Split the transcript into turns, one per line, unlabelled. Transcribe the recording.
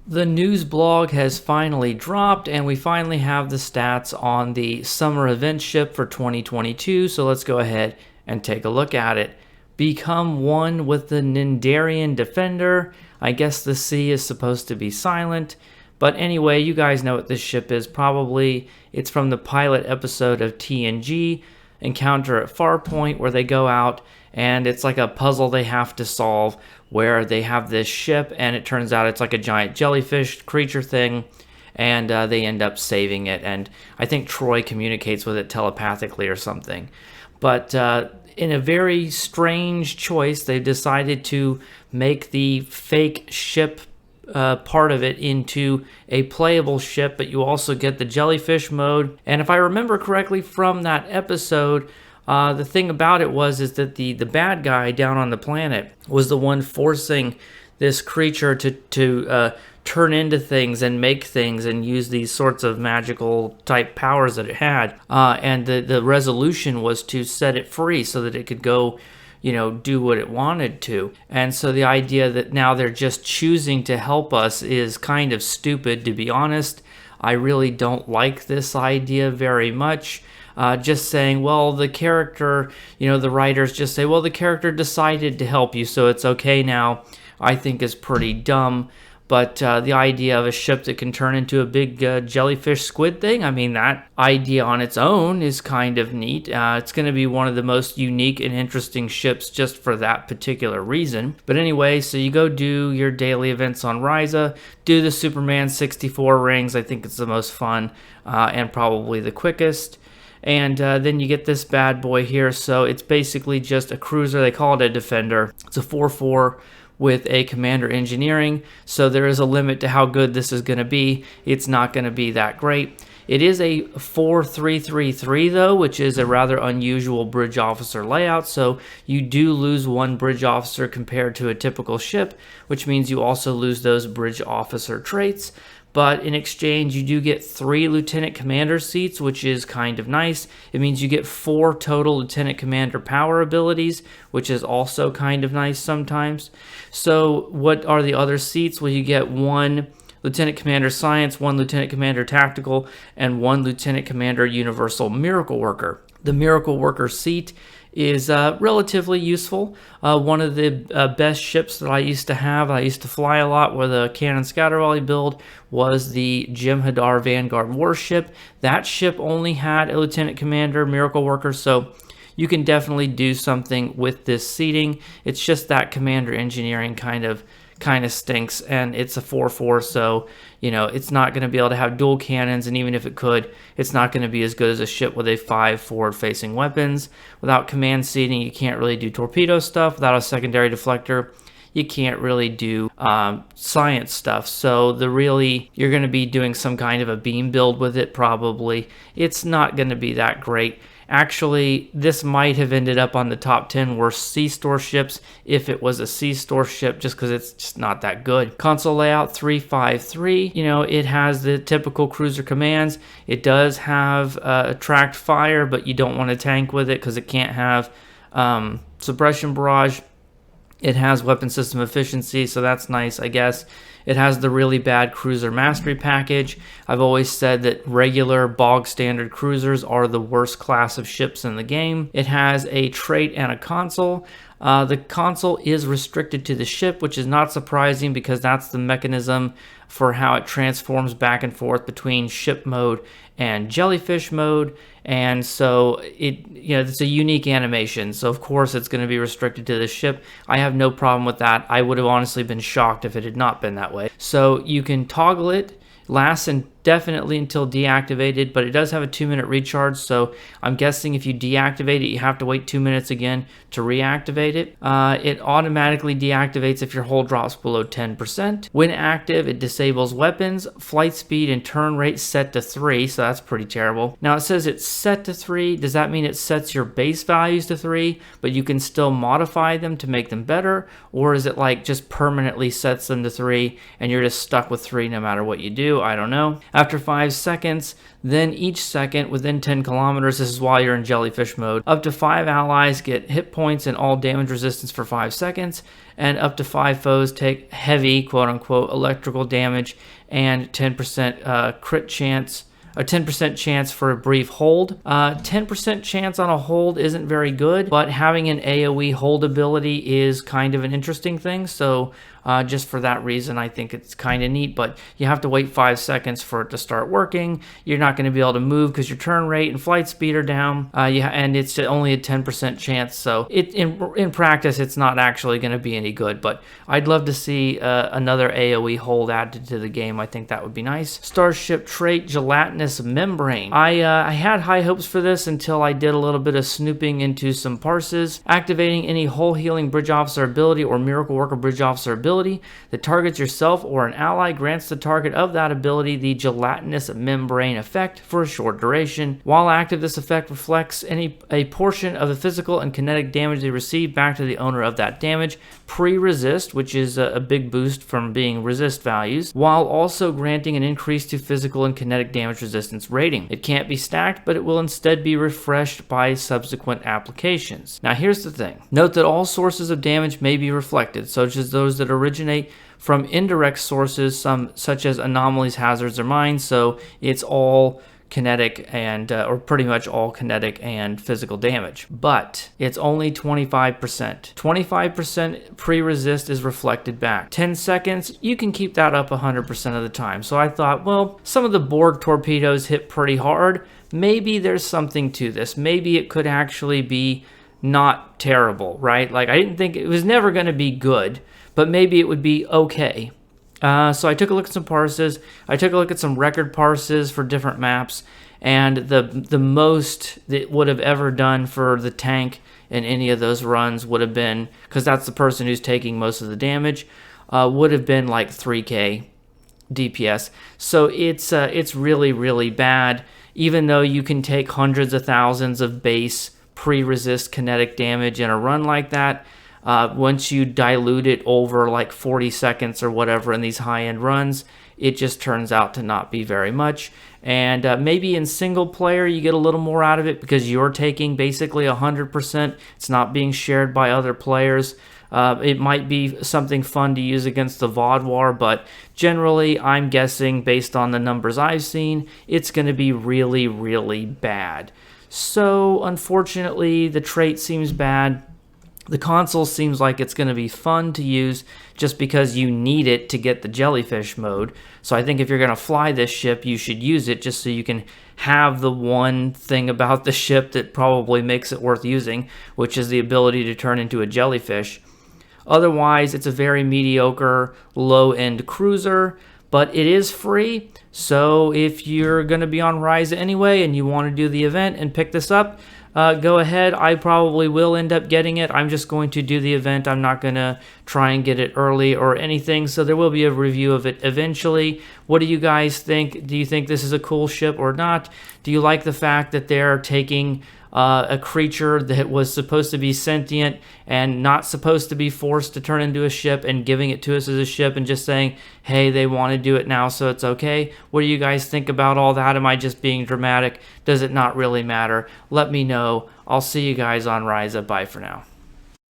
The news blog has finally dropped, and we finally have the stats on the summer event ship for 2022, so let's go ahead and take a look at it. Become one with the Cnidarian Defender. I guess the C is supposed to be silent, but anyway, you guys know what this ship is probably. It's from the pilot episode of TNG, Encounter at Farpoint, where they go out and it's like a puzzle they have to solve where they have this ship and it turns out it's like a giant jellyfish creature thing, and they end up saving it, and I think Troy communicates with it telepathically or something. But in a very strange choice, they've decided to make the fake ship part of it into a playable ship, but you also get the jellyfish mode. And if I remember correctly from that episode, the thing about it is that the bad guy down on the planet was the one forcing this creature to turn into things and make things and use these sorts of magical type powers that it had. And the resolution was to set it free so that it could go, do what it wanted to. And so the idea that now they're just choosing to help us is kind of stupid, to be honest. I really don't like this idea very much. Just saying, well, the character, the writers just say, well, the character decided to help you, so it's okay now, I think is pretty dumb. But the idea of a ship that can turn into a big jellyfish squid thing, I mean, that idea on its own is kind of neat. It's going to be one of the most unique and interesting ships just for that particular reason. But anyway, so you go do your daily events on Ryza, do the Superman 64 rings. I think it's the most fun and probably the quickest. And then you get this bad boy here. So it's basically just a cruiser. They call it a Defender. It's a 4-4 with a Commander Engineering. So there is a limit to how good this is going to be. It's not going to be that great. It is a 4-3-3-3 though, which is a rather unusual bridge officer layout. So you do lose one bridge officer compared to a typical ship, which means you also lose those bridge officer traits. But in exchange, you do get 3 lieutenant commander seats, which is kind of nice. It means you get 4 total lieutenant commander power abilities, which is also kind of nice sometimes. So what are the other seats? Well, you get 1 lieutenant commander science, 1 lieutenant commander tactical, and 1 lieutenant commander universal miracle worker. The miracle worker seat is relatively useful. One of the best ships that I used to have, I used to fly a lot with a Cannon Scatter Volley build, was the Jem'Hadar Vanguard warship. That ship only had a lieutenant commander miracle worker, so you can definitely do something with this seating. It's just that commander engineering kind of stinks, and it's a 4-4, so it's not going to be able to have dual cannons, and even if it could, it's not going to be as good as a ship with a 5 forward-facing weapons. Without command seating, you can't really do torpedo stuff. Without a secondary deflector, you can't really do science stuff. So you're going to be doing some kind of a beam build with it probably. It's not going to be that great. Actually, this might have ended up on the top 10 worst C-Store ships if it was a C-Store ship, just because it's just not that good. Console layout 353. It has the typical cruiser commands. It does have attract fire, but you don't want to tank with it because it can't have suppression barrage. It has weapon system efficiency, so that's nice, I guess. It has the really bad cruiser mastery package. I've always said that regular bog standard cruisers are the worst class of ships in the game. It has a trait and a console. The console is restricted to the ship, which is not surprising because that's the mechanism for how it transforms back and forth between ship mode and jellyfish mode. And so it's a unique animation. So of course it's going to be restricted to the ship. I have no problem with that. I would have honestly been shocked if it had not been that way. So you can toggle it, lasts indefinitely until deactivated, but it does have a 2-minute recharge, so I'm guessing if you deactivate it, you have to wait 2 minutes again to reactivate it. It automatically deactivates if your hull drops below 10%. When active, it disables weapons, flight speed, and turn rate set to 3, so that's pretty terrible. Now it says it's set to 3. Does that mean it sets your base values to 3, but you can still modify them to make them better? Or is it like just permanently sets them to 3 and you're just stuck with 3 no matter what you do? I don't know. After 5 seconds, then each second within 10 kilometers, this is while you're in jellyfish mode, up to 5 allies get hit points and all damage resistance for 5 seconds, and up to 5 foes take heavy, quote-unquote, electrical damage and 10% crit chance, a 10% chance for a brief hold. 10% chance on a hold isn't very good, but having an AoE hold ability is kind of an interesting thing, so just for that reason, I think it's kind of neat, but you have to wait 5 seconds for it to start working. You're not going to be able to move because your turn rate and flight speed are down, and it's only a 10% chance, so in practice, it's not actually going to be any good, but I'd love to see another AoE hold added to the game. I think that would be nice. Starship trait, Gelatinous Membrane. I had high hopes for this until I did a little bit of snooping into some parses. Activating any Hull Healing Bridge Officer ability or Miracle Worker Bridge Officer ability that targets yourself or an ally grants the target of that ability the Gelatinous Membrane effect for a short duration. While active, this effect reflects a portion of the physical and kinetic damage they receive back to the owner of that damage, pre-resist, which is a big boost from being resist values, while also granting an increase to physical and kinetic damage resistance rating. It can't be stacked, but it will instead be refreshed by subsequent applications. Now here's the thing. Note that all sources of damage may be reflected, such as those that originate from indirect sources, some such as anomalies, hazards, or mines, so it's all kinetic and or pretty much all kinetic and physical damage, but it's only 25%. 25% pre-resist is reflected back. 10 seconds, you can keep that up 100% of the time. So I thought, well, some of the Borg torpedoes hit pretty hard. Maybe there's something to this. Maybe it could actually be not terrible, right? Like, I didn't think it was never going to be good, but maybe it would be okay. So I took a look at some parses. I took a look at some record parses for different maps, and the most that would have ever done for the tank in any of those runs would have been, because that's the person who's taking most of the damage, would have been like 3k DPS. So it's really, really bad, even though you can take hundreds of thousands of base pre-resist kinetic damage in a run like that. Once you dilute it over like 40 seconds or whatever in these high-end runs, it just turns out to not be very much. And maybe in single player you get a little more out of it because you're taking basically 100%. It's not being shared by other players. It might be something fun to use against the VOD war, but generally I'm guessing based on the numbers I've seen, it's going to be really, really bad. So unfortunately, the trait seems bad. The console seems like it's going to be fun to use just because you need it to get the jellyfish mode. So I think if you're going to fly this ship, you should use it just so you can have the one thing about the ship that probably makes it worth using, which is the ability to turn into a jellyfish. Otherwise, it's a very mediocre, low-end cruiser, but it is free. So if you're going to be on Ryza anyway and you want to do the event and pick this up, go ahead. I probably will end up getting it. I'm just going to do the event. I'm not going to try and get it early or anything, so there will be a review of it eventually. What do you guys think? Do you think this is a cool ship or not? Do you like the fact that they're taking a creature that was supposed to be sentient and not supposed to be forced to turn into a ship and giving it to us as a ship and just saying, hey, they want to do it now, so it's okay? What do you guys think about all that? Am I just being dramatic? Does it not really matter? Let me know. I'll see you guys on Ryza. Bye for now.